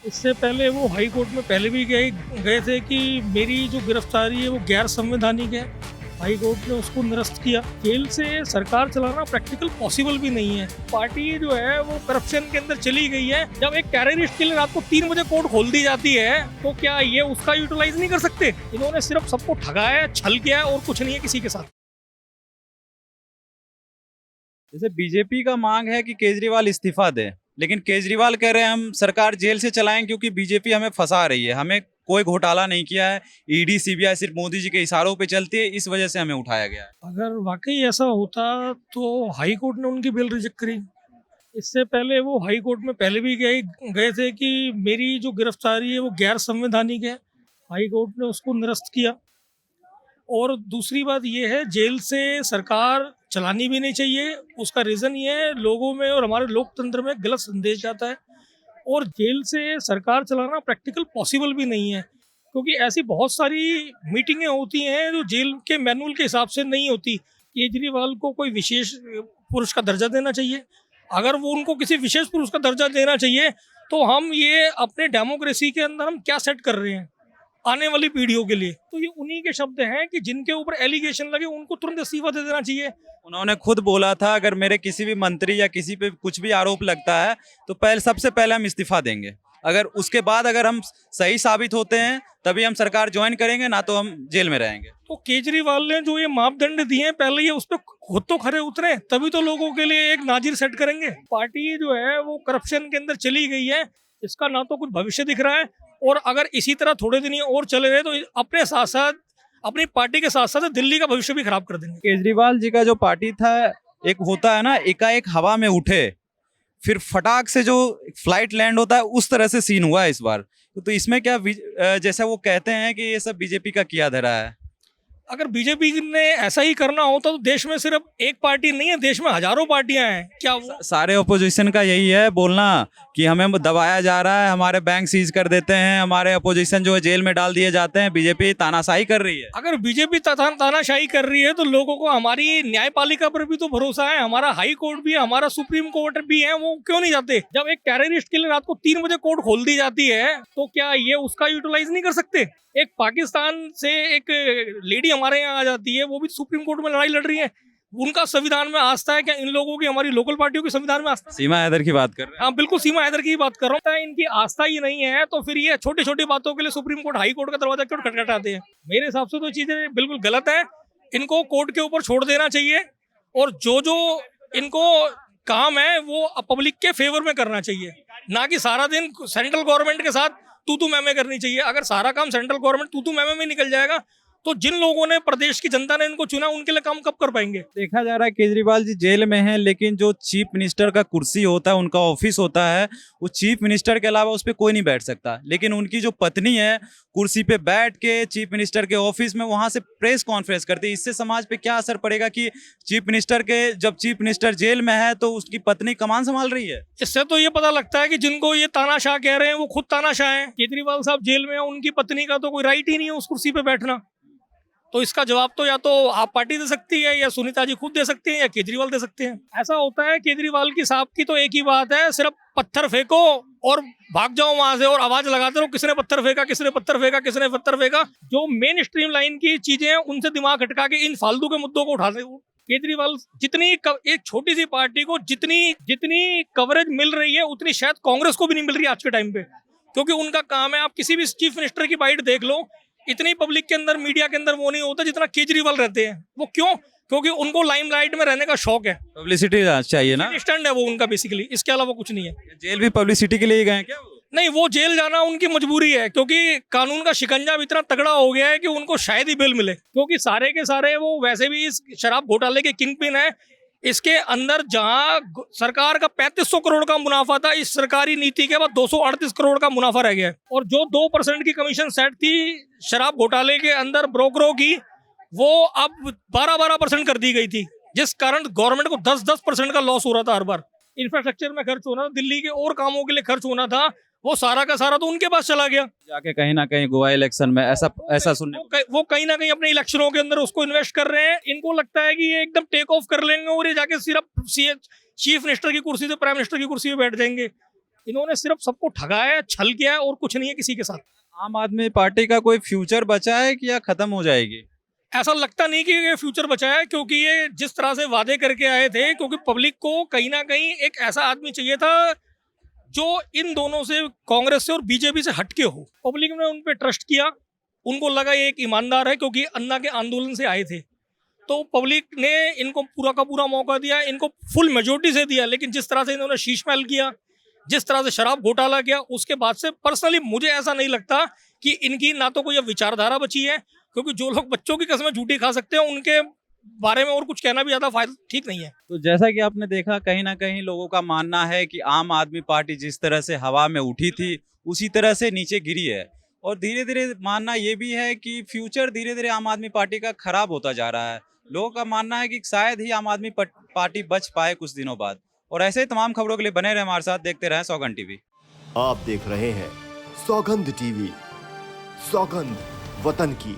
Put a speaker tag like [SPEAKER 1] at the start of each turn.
[SPEAKER 1] इससे पहले वो हाई कोर्ट में पहले भी गए गए थे कि मेरी जो गिरफ्तारी है वो गैर संवैधानिक है। हाई कोर्ट ने उसको निरस्त किया। जेल से सरकार चलाना प्रैक्टिकल पॉसिबल भी नहीं है। पार्टी जो है वो करप्शन के अंदर चली गई है। जब एक टेररिस्ट के लिए रात को 3 बजे कोर्ट खोल दी जाती है तो क्या ये उसका यूटिलाइज नहीं कर सकते? इन्होंने सिर्फ सबको ठगाया है, छल किया है और कुछ नहीं है किसी के साथ।
[SPEAKER 2] जैसे बीजेपी का मांग है कि केजरीवाल इस्तीफा दे, लेकिन केजरीवाल कह रहे हैं हम सरकार जेल से चलाएं क्योंकि बीजेपी हमें फंसा रही है, हमें कोई घोटाला नहीं किया है, ईडी सीबीआई सिर्फ मोदी जी के इशारों पे चलती है, इस वजह से हमें उठाया गया है।
[SPEAKER 1] अगर वाकई ऐसा होता तो हाई कोर्ट ने उनकी बेल रिजेक्ट करी। इससे पहले वो हाई कोर्ट में पहले भी गए गए थे कि मेरी जो गिरफ्तारी है वो गैर संवैधानिक है। हाई कोर्ट ने उसको निरस्त किया। और दूसरी बात ये है, जेल से सरकार चलानी भी नहीं चाहिए। उसका रीज़न ये है, लोगों में और हमारे लोकतंत्र में गलत संदेश जाता है। और जेल से सरकार चलाना प्रैक्टिकल पॉसिबल भी नहीं है, क्योंकि ऐसी बहुत सारी मीटिंगें होती हैं जो जेल के मैनुअल के हिसाब से नहीं होती। केजरीवाल को कोई विशेष पुरुष का दर्जा देना चाहिए। अगर वो उनको किसी विशेष पुरुष का दर्जा देना चाहिए तो हम ये अपने डेमोक्रेसी के अंदर हम क्या सेट कर रहे हैं आने वाली पीढ़ियों के लिए? तो ये उन्हीं के शब्द हैं कि जिनके ऊपर एलिगेशन लगे उनको तुरंत इस्तीफा दे देना चाहिए।
[SPEAKER 2] उन्होंने खुद बोला था अगर मेरे किसी भी मंत्री या किसी पे कुछ भी आरोप लगता है तो सबसे पहले हम इस्तीफा देंगे, अगर उसके बाद अगर हम सही साबित होते हैं तभी हम सरकार ज्वाइन करेंगे, ना तो हम जेल में रहेंगे।
[SPEAKER 1] तो केजरीवाल ने जो ये मापदंड दिए हैं, पहले ये उस पर खुद तो खरे उतरे, तभी तो लोगों के लिए एक नाजिर सेट करेंगे। पार्टी जो है वो करप्शन के अंदर चली गई है, इसका ना तो कुछ भविष्य दिख रहा है। और अगर इसी तरह थोड़े दिन ये और चले रहे तो अपने साथ साथ अपनी पार्टी के साथ साथ दिल्ली का भविष्य भी खराब कर देंगे।
[SPEAKER 2] केजरीवाल जी का जो पार्टी था, एक होता है ना एकाएक हवा में उठे फिर फटाक से जो फ्लाइट लैंड होता है, उस तरह से सीन हुआ है इस बार। तो इसमें क्या जैसा वो कहते हैं कि ये सब बीजेपी का किया धरा है।
[SPEAKER 1] अगर बीजेपी ने ऐसा ही करना होता तो देश में सिर्फ एक पार्टी नहीं है, देश में हजारों पार्टियां हैं। क्या वो
[SPEAKER 2] सारे ओपोजिशन का यही है बोलना कि हमें दबाया जा रहा है, हमारे बैंक सीज कर देते हैं, हमारे अपोजिशन जो है जेल में डाल दिए जाते हैं, बीजेपी तानाशाही कर रही है।
[SPEAKER 1] अगर बीजेपी तानाशाही कर रही है तो लोगों को हमारी न्यायपालिका पर भी तो भरोसा है। हमारा हाई कोर्ट भी है, हमारा सुप्रीम कोर्ट भी है, वो क्यों नहीं जाते? जब एक टेररिस्ट के लिए रात को 3 बजे कोर्ट खोल दी जाती है तो क्या ये उसका यूटिलाइज नहीं कर सकते? एक पाकिस्तान से एक लेडी हमारे यहाँ आ जाती है, वो भी सुप्रीम कोर्ट में लड़ाई लड़ रही है। उनका संविधान में आस्था है क्या? इन लोगों की, हमारी लोकल पार्टियों की संविधान में आस्था?
[SPEAKER 2] सीमा हैदर की बात कर रहे हैं।
[SPEAKER 1] हाँ बिल्कुल, सीमा हैदर की बात कर रहा हूँ। इनकी आस्था ही नहीं है तो फिर ये छोटी छोटी बातों के लिए सुप्रीम कोर्ट हाई कोर्ट का दरवाजा क्यों खटखटाते हैं? मेरे हिसाब से तो चीजें बिल्कुल गलत है। इनको कोर्ट के ऊपर छोड़ देना चाहिए और जो जो इनको काम है वो पब्लिक के फेवर में करना चाहिए, ना कि सारा दिन सेंट्रल गवर्नमेंट के साथ तू मैं करनी चाहिए। अगर सारा काम सेंट्रल गवर्नमेंट तू मैं निकल जाएगा तो जिन लोगों ने, प्रदेश की जनता ने इनको चुना, उनके लिए काम कब कर पाएंगे?
[SPEAKER 2] देखा जा रहा है केजरीवाल जी जेल में हैं, लेकिन जो चीफ मिनिस्टर का कुर्सी होता है, उनका ऑफिस होता है, वो चीफ मिनिस्टर के अलावा उस पर कोई नहीं बैठ सकता। लेकिन उनकी जो पत्नी है कुर्सी पे बैठ के चीफ मिनिस्टर के ऑफिस में वहां से प्रेस कॉन्फ्रेंस करती है। इससे समाज पे क्या असर पड़ेगा कि जब चीफ मिनिस्टर जेल में है तो उसकी पत्नी कमान संभाल रही है।
[SPEAKER 1] इससे तो ये पता लगता है कि जिनको ये तानाशाह कह रहे हैं वो खुद तानाशाह हैं। केजरीवाल साहब जेल में है, उनकी पत्नी का तो कोई राइट ही नहीं है उस कुर्सी पे बैठना। तो इसका जवाब तो या तो आप पार्टी दे सकती है, या सुनीता जी खुद दे सकते हैं, या केजरीवाल दे सकते हैं। ऐसा होता है केजरीवाल की साहब की तो एक ही बात है, सिर्फ पत्थर फेंको और भाग जाओ वहां से और आवाज लगाते रहो, किसने पत्थर फेंका, किसने पत्थर फेंका, किसने पत्थर फेंका। जो मेन स्ट्रीम लाइन की चीजें हैं उनसे दिमाग हटका के इन फालतू के मुद्दों को उठाते हो। केजरीवाल एक छोटी सी पार्टी को जितनी कवरेज मिल रही है उतनी शायद कांग्रेस को भी नहीं मिल रही आज के टाइम पे, क्योंकि उनका काम है, आप किसी भी चीफ मिनिस्टर की बाइट देख लो, इतनी पब्लिक के अंदर, मीडिया के अंदर वो नहीं होता जितना केजरीवाल रहते हैं। वो क्यों? क्योंकि उनको लाइमलाइट में रहने का शौक है,
[SPEAKER 2] पब्लिसिटी चाहिए ना,
[SPEAKER 1] स्टैंड है वो उनका बेसिकली, इसके अलावा कुछ नहीं है।
[SPEAKER 2] जेल भी पब्लिसिटी के लिए गए क्या?
[SPEAKER 1] नहीं, वो जेल जाना उनकी मजबूरी है, क्योंकि कानून का शिकंजा भी इतना तगड़ा हो गया है कि उनको शायद ही बेल मिले, क्योंकि सारे के सारे वो वैसे भी इस शराब घोटाले के किंग पिन है। इसके अंदर जहां सरकार का 3500 करोड़ का मुनाफा था, इस सरकारी नीति के बाद 238 करोड़ का मुनाफा रह गया है। और जो 2% की कमीशन सेट थी शराब घोटाले के अंदर ब्रोकरों की, वो अब 12% कर दी गई थी, जिस कारण गवर्नमेंट को 10% का लॉस हो रहा था हर बार। इंफ्रास्ट्रक्चर में खर्च होना था, दिल्ली के और कामों के लिए खर्च होना था, वो सारा का सारा तो उनके पास चला गया
[SPEAKER 2] जाके। कहीं ना कहीं गोवा इलेक्शन में ऐसा सुनने
[SPEAKER 1] वो कहीं ना कहीं अपने इलेक्शनों के अंदर उसको इन्वेस्ट कर रहे हैं। इनको लगता है कि ये एकदम टेक ऑफ कर लेंगे और ये जाके सिर्फ चीफ मिनिस्टर की कुर्सी से प्राइम मिनिस्टर की कुर्सी पे बैठ जाएंगे। इन्होंने सिर्फ सबको ठगाया है, छल किया है और कुछ नहीं है किसी के साथ।
[SPEAKER 2] आम आदमी पार्टी का कोई फ्यूचर बचा है कि या खत्म हो जाएगी?
[SPEAKER 1] ऐसा लगता नहीं कि ये फ्यूचर बचा है, क्योंकि ये जिस तरह से वादे करके आए थे, क्योंकि पब्लिक को कहीं ना कहीं एक ऐसा आदमी चाहिए था जो इन दोनों से, कांग्रेस से और बीजेपी से हटके हो। पब्लिक ने उन पे ट्रस्ट किया, उनको लगा ये एक ईमानदार है, क्योंकि अन्ना के आंदोलन से आए थे, तो पब्लिक ने इनको पूरा का पूरा मौका दिया, इनको फुल मेजोरिटी से दिया। लेकिन जिस तरह से इन्होंने शीश महल किया, जिस तरह से शराब घोटाला किया, उसके बाद से पर्सनली मुझे ऐसा नहीं लगता कि इनकी ना तो कोई अब विचारधारा बची है, क्योंकि जो लोग बच्चों की कसमें झूठी खा सकते हैं उनके बारे में और कुछ कहना भी ज़्यादा फायदा ठीक नहीं है।
[SPEAKER 2] तो जैसा कि आपने देखा, कहीं ना कहीं लोगों का मानना है कि आम आदमी पार्टी जिस तरह से हवा में उठी थी उसी तरह से नीचे गिरी है, और धीरे धीरे मानना ये भी है कि फ्यूचर धीरे धीरे आम आदमी पार्टी का खराब होता जा रहा है। लोगों का मानना है कि शायद ही आम आदमी पार्टी बच पाए कुछ दिनों बाद। और ऐसे ही तमाम खबरों के लिए बने रहे हमारे साथ, देखते रहें सौगंध टीवी।
[SPEAKER 3] आप देख रहे हैं सौगंध टीवी, सौगंध वतन की।